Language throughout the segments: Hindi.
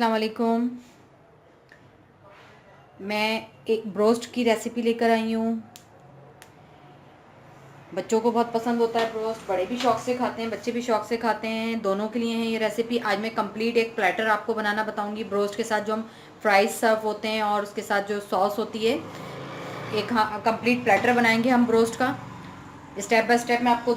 अस्सलाम वालेकुम। मैं एक ब्रोस्ट की रेसिपी लेकर आई हूँ। बच्चों को बहुत पसंद होता है ब्रोस्ट, बड़े भी शौक़ से खाते हैं, बच्चे भी शौक़ से खाते हैं, दोनों के लिए है ये रेसिपी। आज मैं कंप्लीट एक प्लेटर आपको बनाना बताऊँगी ब्रोस्ट के साथ, जो हम फ्राइज सर्व होते हैं और उसके साथ जो सॉस होती है, एक हाँ कंप्लीट प्लेटर बनाएंगे हम ब्रोस्ट का। स्टेप बाय स्टेप मैं आपको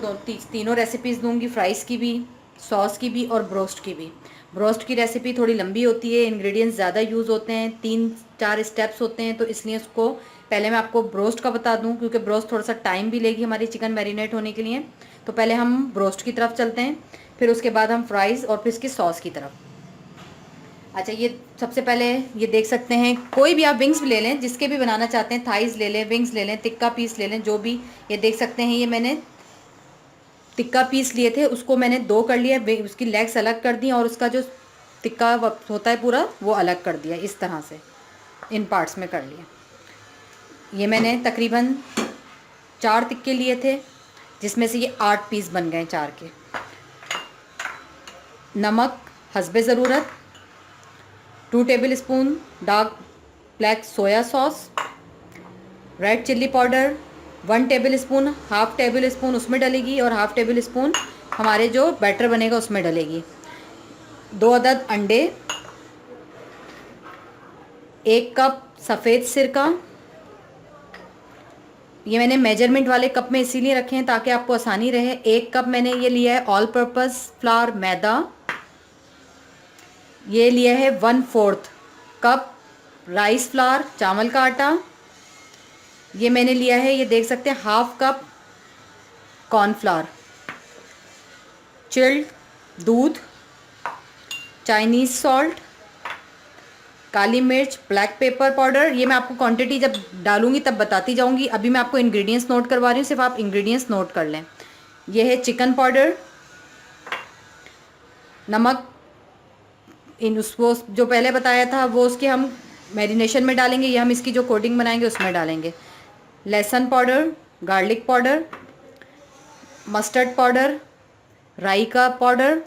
तीनों रेसिपीज़ दूंगी, फ्राइज़ की भी, सॉस की भी और ब्रोस्ट की भी। ब्रोस्ट की रेसिपी थोड़ी लंबी होती है, इंग्रेडिएंट्स ज़्यादा यूज़ होते हैं, 3-4 स्टेप्स होते हैं, तो इसलिए उसको पहले मैं आपको ब्रोस्ट का बता दूं, क्योंकि ब्रोस्ट थोड़ा सा टाइम भी लेगी हमारी चिकन मैरिनेट होने के लिए। तो पहले हम ब्रोस्ट की तरफ चलते हैं, फिर उसके बाद हम फ्राइज़ और फिर इसकी सॉस की तरफ। अच्छा, ये सबसे पहले ये देख सकते हैं, कोई भी आप विंग्स ले लें, जिसके भी बनाना चाहते हैं, थाइज़ ले लें, विंग्स ले लें, टिक्का पीस ले लें, जो भी। ये देख सकते हैं, ये मैंने टिक्का पीस लिए थे, उसको मैंने 2 कर लिया, उसकी लेग्स अलग कर दी और उसका जो टिक्का होता है पूरा वो अलग कर दिया, इस तरह से इन पार्ट्स में कर लिया। ये मैंने तकरीबन 4 टिक्के लिए थे, जिसमें से ये 8 पीस बन गए 4 के। नमक हस्बे ज़रूरत, 2 table spoon dark black soya sauce, red chilli powder 1 table spoon, half table spoon उसमें डलेगी और हाफ़ टेबल स्पून हमारे जो बैटर बनेगा उसमें डलेगी। 2 अदद अंडे, 1 कप सफ़ेद सिरका। ये मैंने मेजरमेंट वाले कप में इसीलिए रखे हैं ताकि आपको आसानी रहे। 1 कप मैंने ये लिया है ऑल पर्पस फ्लावर मैदा। ये लिया है 1/4 कप राइस फ्लावर चावल का आटा। ये मैंने लिया है, ये देख सकते हैं, हाफ़ कप कॉर्नफ्लावर, चिल्ड दूध, चाइनीज़ सॉल्ट, काली मिर्च, ब्लैक पेपर पाउडर। ये मैं आपको क्वांटिटी जब डालूंगी तब बताती जाऊंगी, अभी मैं आपको इंग्रेडिएंट्स नोट करवा रही हूँ, सिर्फ आप इंग्रेडिएंट्स नोट कर लें। ये है चिकन पाउडर, नमक उसको जो पहले बताया था वो उसके हम मैरिनेशन में डालेंगे, ये हम इसकी जो कोटिंग बनाएंगे उसमें डालेंगे। लहसुन powder, garlic powder, mustard powder, राई का पाउडर,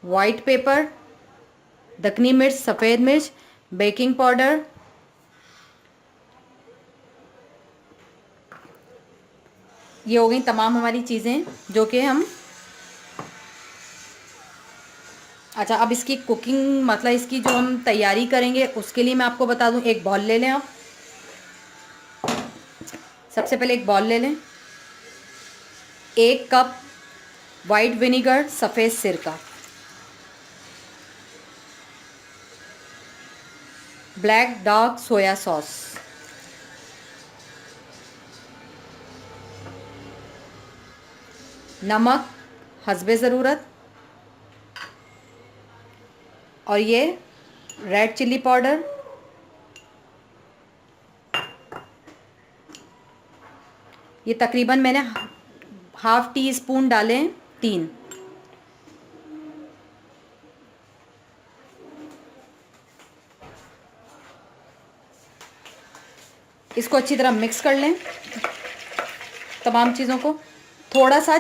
वाइट पेपर, दखनी मिर्च, सफ़ेद मिर्च, बेकिंग पाउडर, ये हो गई तमाम हमारी चीज़ें जो कि हम। अच्छा, अब इसकी कुकिंग मतलब इसकी जो हम तैयारी करेंगे उसके लिए मैं आपको बता दूं, एक बॉल ले लें आप। सबसे पहले एक बॉल ले लें, 1 कप वाइट विनीगर सफ़ेद सिरका, ब्लैक डार्क सोया सॉस, नमक हस्बे ज़रूरत, और ये रेड चिल्ली पाउडर, ये तकरीबन मैंने हाफ़ टी स्पून डाले, 3। इसको अच्छी तरह मिक्स कर लें तमाम चीज़ों को। थोड़ा सा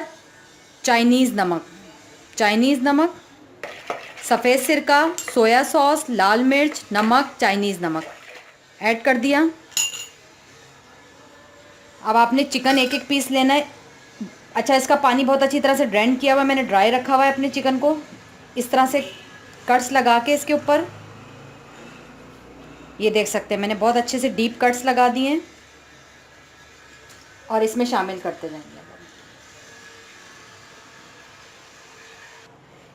चाइनीज़ नमक, सफ़ेद सिरका, सोया सॉस, लाल मिर्च, नमक, चाइनीज़ नमक ऐड कर दिया। अब आपने चिकन एक एक पीस लेना है। अच्छा, इसका पानी बहुत अच्छी तरह से ड्रेन किया हुआ मैंने, ड्राई रखा हुआ है अपने चिकन को। इस तरह से कट्स लगा के इसके ऊपर, ये देख सकते हैं मैंने बहुत अच्छे से डीप कट्स लगा दिए हैं और इसमें शामिल करते जाएंगे।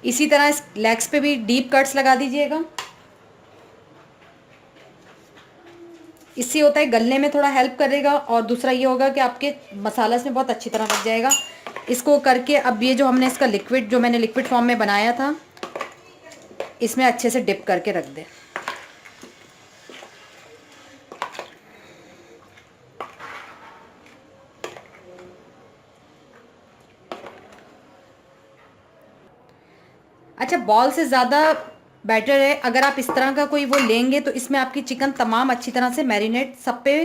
इसी तरह इस लेग्स पे भी डीप कट्स लगा दीजिएगा। इससे होता है गलने में थोड़ा हेल्प करेगा, और दूसरा ये होगा कि आपके मसाला इसमें बहुत अच्छी तरह लग जाएगा। इसको करके अब ये जो हमने इसका लिक्विड, जो मैंने लिक्विड फॉर्म में बनाया था, इसमें अच्छे से डिप करके रख दें। अच्छा, बॉल से ज़्यादा बेटर है अगर आप इस तरह का कोई वो लेंगे, तो इसमें आपकी चिकन तमाम अच्छी तरह से मैरिनेट सब पे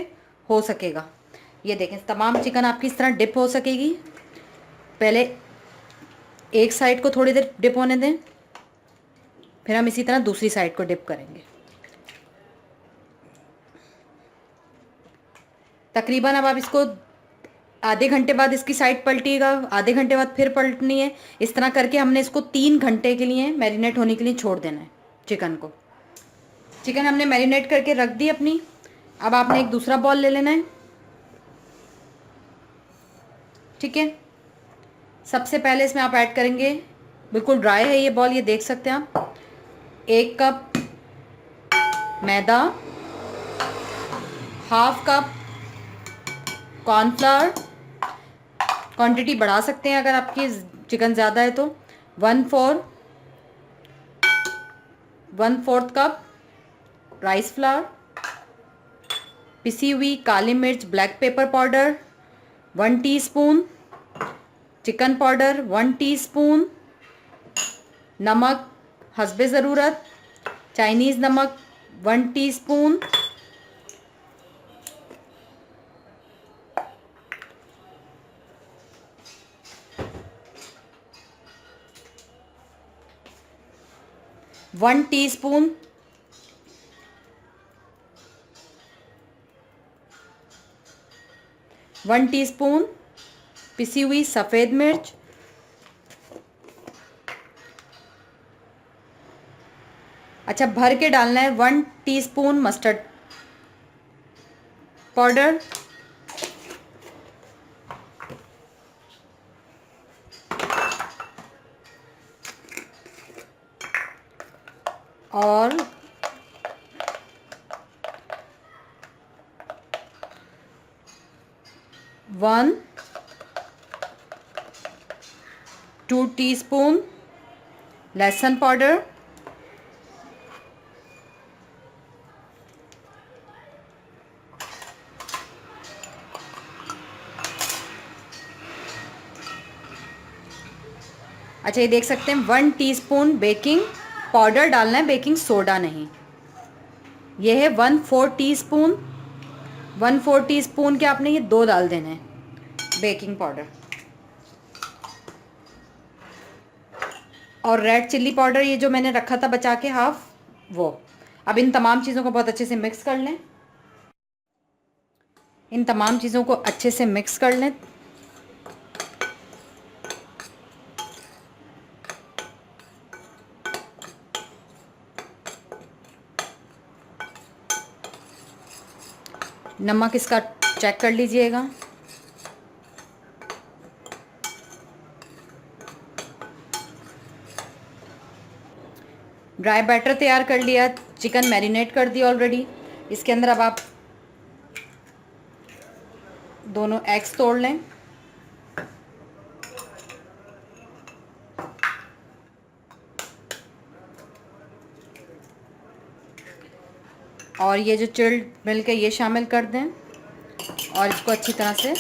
हो सकेगा। ये देखें, तमाम चिकन आपकी इस तरह डिप हो सकेगी। पहले एक साइड को थोड़ी देर डिप होने दें, फिर हम इसी तरह दूसरी साइड को डिप करेंगे। तकरीबन अब आप इसको आधे घंटे बाद इसकी साइड पलटिएगा, आधे घंटे बाद फिर पलटनी है। इस तरह करके हमने इसको 3 घंटे के लिए मैरिनेट होने के लिए छोड़ देना है चिकन को। चिकन हमने मैरिनेट करके रख दी अपनी। अब आपने एक दूसरा बॉल ले लेना है, ठीक है। सबसे पहले इसमें आप ऐड करेंगे, बिल्कुल ड्राई है ये बॉल, ये देख सकते हैं आप, 1 कप मैदा, हाफ कप कॉर्नफ्लावर, क्वांटिटी बढ़ा सकते हैं अगर आपकी चिकन ज़्यादा है तो, 1/4 कप राइस फ्लावर, पिसी हुई काली मिर्च black pepper powder 1 teaspoon, chicken powder 1 teaspoon, नमक हस्बे ज़रूरत, चाइनीज़ नमक 1 टीस्पून, वन टीस्पून पिसी हुई सफ़ेद मिर्च, अच्छा भर के डालना है, 1 टीस्पून मस्टर्ड पाउडर, और 2 टीस्पून लहसुन पाउडर, अच्छा ये देख सकते हैं 1 टीस्पून बेकिंग पाउडर डालना है, बेकिंग सोडा नहीं। ये है 1/4 टीस्पून, 1/4 टीस्पून के आपने ये 2 डाल देने हैं बेकिंग पाउडर, और रेड चिल्ली पाउडर ये जो मैंने रखा था बचा के हाफ, वो। अब इन तमाम चीज़ों को बहुत अच्छे से मिक्स कर लें, इन तमाम चीज़ों को अच्छे से मिक्स कर लें। नमक इसका चेक कर लीजिएगा। ड्राई बैटर तैयार कर लिया, चिकन मैरिनेट कर दिया ऑलरेडी। इसके अंदर अब आप दोनों एग्स तोड़ लें, और ये जो चिल्ड मिल्क है ये शामिल कर दें, और इसको अच्छी तरह से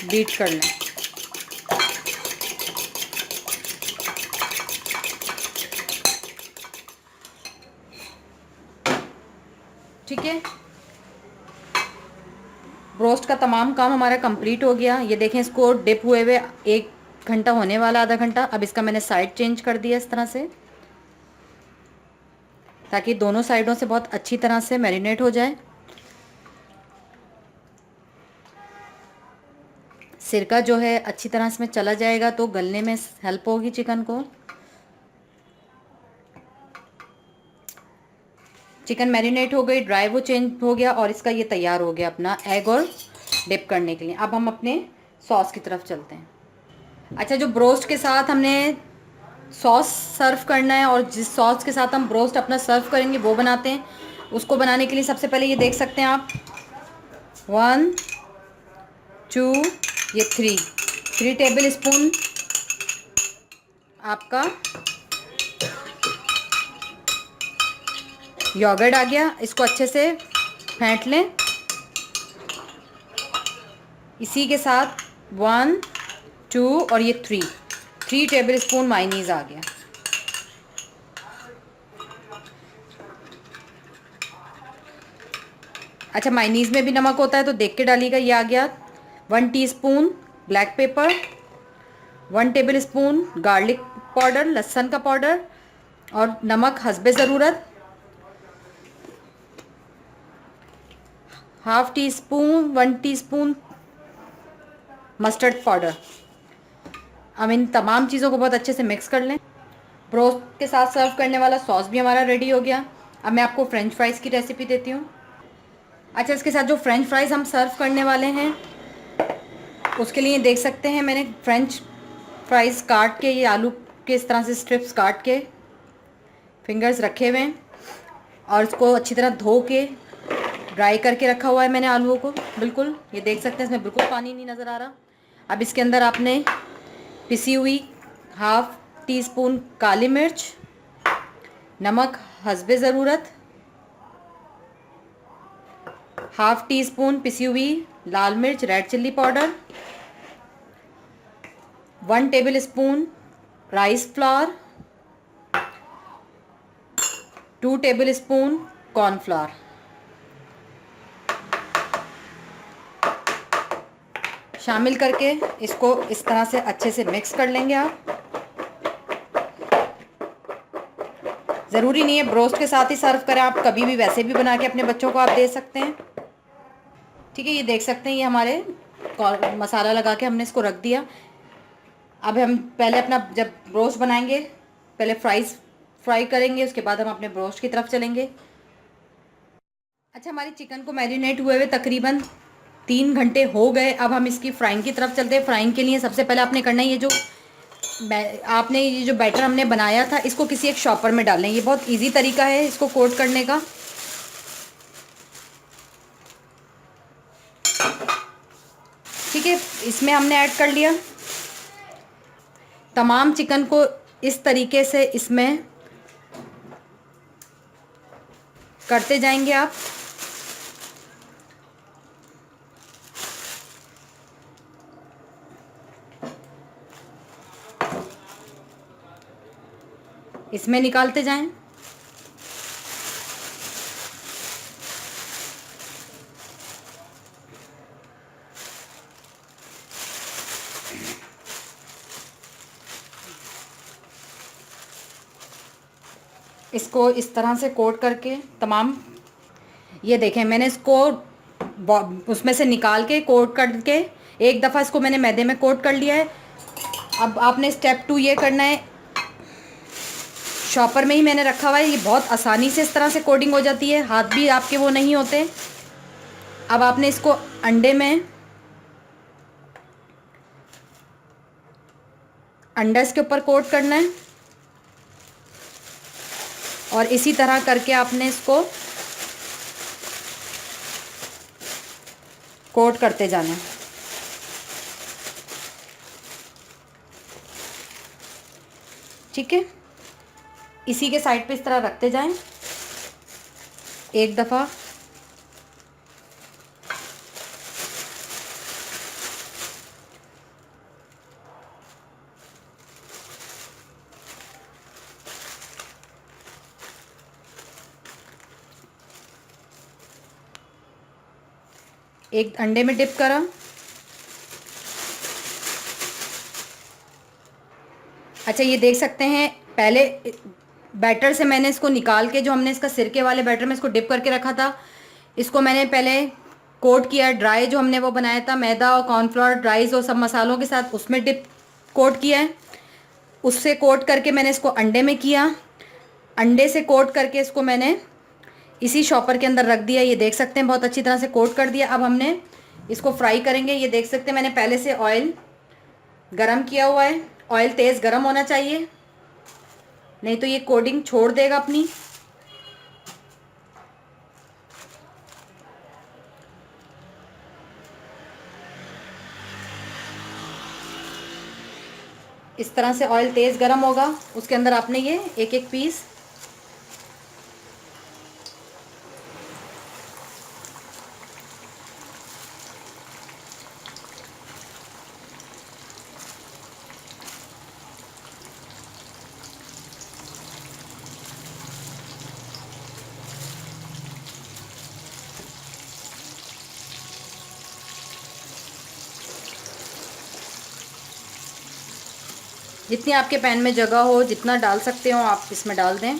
बीट कर लें। ठीक है, रोस्ट का तमाम काम हमारा कंप्लीट हो गया। ये देखें, इसको डिप हुए हुए 1 घंटा होने वाला, आधा घंटा। अब इसका मैंने साइड चेंज कर दिया इस तरह से, ताकि दोनों साइडों से बहुत अच्छी तरह से मैरिनेट हो जाए। सिरका जो है अच्छी तरह इसमें चला जाएगा तो गलने में हेल्प होगी चिकन को। चिकन मैरिनेट हो गई, ड्राई वो चेंज हो गया, और इसका ये तैयार हो गया अपना एग और डिप करने के लिए। अब हम अपने सॉस की तरफ चलते हैं। अच्छा, जो ब्रोस्ट के साथ हमने सॉस सर्व करना है, और जिस सॉस के साथ हम ब्रोस्ट अपना सर्व करेंगे वो बनाते हैं। उसको बनाने के लिए सबसे पहले ये देख सकते हैं आप, 1 2 ये 3 टेबल स्पून आपका योगर्ट आ गया। इसको अच्छे से फेंट लें। इसी के साथ 1 2 और ये 3 टेबल स्पून मायोनीज आ गया। अच्छा, मायोनीज में भी नमक होता है तो देख के डालिएगा। ये आ गया 1 teaspoon black pepper, 1 table spoon garlic powder, लहसुन का पाउडर और नमक हस्बे ज़रूरत। Half tea spoon 1 teaspoon mustard powder. अब इन तमाम चीज़ों को बहुत अच्छे से मिक्स कर लें। ब्रोस्ट के साथ सर्व करने वाला सॉस भी हमारा रेडी हो गया। अब मैं आपको फ्रेंच फ्राइज़ की रेसिपी देती हूँ। अच्छा, इसके साथ जो फ्रेंच फ्राइज़ हम सर्व करने वाले हैं उसके लिए देख सकते हैं मैंने फ्रेंच फ्राइज़ काट के, ये आलू के इस तरह से स्ट्रिप्स काट के फिंगर्स रखे हुए हैं और इसको अच्छी तरह धो के ड्राई करके रखा हुआ है मैंने आलूओं को। बिल्कुल ये देख सकते हैं, इसमें बिल्कुल पानी नहीं नज़र आ रहा। अब इसके अंदर आपने पिसी हुई हाफ टी स्पून काली मिर्च, नमक हस्बे ज़रूरत, हाफ टी स्पून पिसी हुई लाल मिर्च red chilli powder, 1 table spoon rice flour, 2 table spoon cornflour. शामिल करके इसको इस तरह से अच्छे से मिक्स कर लेंगे आप। ज़रूरी नहीं है ब्रोस्ट के साथ ही सर्व करें, आप कभी भी वैसे भी बना के अपने बच्चों को आप दे सकते हैं। ठीक है, ये देख सकते हैं, ये हमारे मसाला लगा के हमने इसको रख दिया। अब हम पहले अपना जब ब्रोस्ट बनाएंगे पहले फ्राई करेंगे, उसके बाद हम अपने ब्रोस्ट की तरफ चलेंगे। अच्छा, हमारी चिकन को मैरिनेट हुए हुए तकरीबन 3 घंटे हो गए। अब हम इसकी फ्राइंग की तरफ चलते हैं। फ्राइंग के लिए सबसे पहले आपने करना है, ये जो बैटर हमने बनाया था इसको किसी एक शॉपर में डालें। ये बहुत इजी तरीका है इसको कोट करने का। ठीक है, इसमें हमने ऐड कर लिया। तमाम चिकन को इस तरीके से इसमें करते जाएंगे आप। इसमें निकालते जाएं। इसको इस तरह से कोट करके तमाम, ये देखें मैंने इसको उसमें से निकाल के कोट करके एक दफ़ा इसको मैंने मैदे में कोट कर लिया है। अब आपने स्टेप 2 ये करना है, शॉपर में ही मैंने रखा हुआ है, ये बहुत आसानी से इस तरह से कोटिंग हो जाती है, हाथ भी आपके वो नहीं होते। अब आपने इसको अंडा इसके ऊपर कोट करना है और इसी तरह करके आपने इसको कोट करते जाना है। ठीक है, इसी के साइड पे इस तरह रखते जाएं एक दफ़ा। एक अंडे में डिप करा। अच्छा, ये देख सकते हैं पहले बैटर से मैंने इसको निकाल के, जो हमने इसका सिरके वाले बैटर में इसको डिप करके रखा था, इसको मैंने पहले कोट किया ड्राई, जो हमने वो बनाया था मैदा और कॉर्नफ्लोर राइस और सब मसालों के साथ, उसमें डिप कोट किया है। उससे कोट करके मैंने इसको अंडे में किया। अंडे से कोट करके इसको मैंने इसी शॉपर के अंदर रख दिया। ये देख सकते हैं बहुत अच्छी तरह से कोट कर दिया। अब हमने इसको फ्राई करेंगे। ये देख सकते हैं मैंने पहले से ऑयल गरम किया हुआ है। ऑयल तेज़ गरम होना चाहिए, नहीं तो ये कोटिंग छोड़ देगा अपनी। इस तरह से ऑयल तेज़ गरम होगा, उसके अंदर आपने ये एक एक पीस जितनी आपके पैन में जगह हो, जितना डाल सकते हो आप इसमें डाल दें।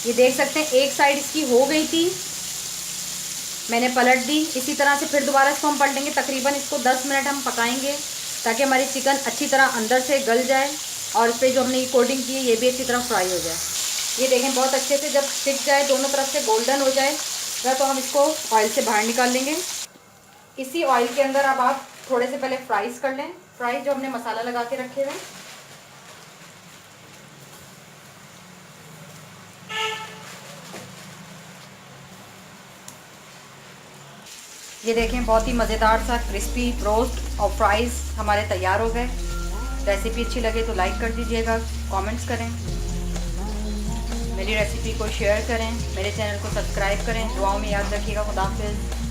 ये देख सकते हैं एक साइड इसकी हो गई थी, मैंने पलट दी। इसी तरह से फिर दोबारा इसको हम पलटेंगे। तकरीबन इसको 10 मिनट हम पकाएंगे ताकि हमारी चिकन अच्छी तरह अंदर से गल जाए और इस पर जो हमने ये कोटिंग की है ये भी अच्छी तरह फ्राई हो जाए। ये देखें बहुत अच्छे से जब सिक जाए, दोनों तरफ से गोल्डन हो जाए तो हम इसको ऑयल से बाहर निकाल लेंगे। इसी ऑयल के अंदर अब आप थोड़े से पहले फ्राइज़ कर लें, फ्राइज़ जो हमने मसाला लगा के रखे हुए। ये देखें बहुत ही मज़ेदार सा क्रिस्पी रोस्ट और फ्राइज़ हमारे तैयार हो गए। रेसिपी अच्छी लगे तो लाइक कर दीजिएगा, कमेंट्स करें, मेरी रेसिपी को शेयर करें, मेरे चैनल को सब्सक्राइब करें। दुआओं में याद रखिएगा। खुदा हाफिज़।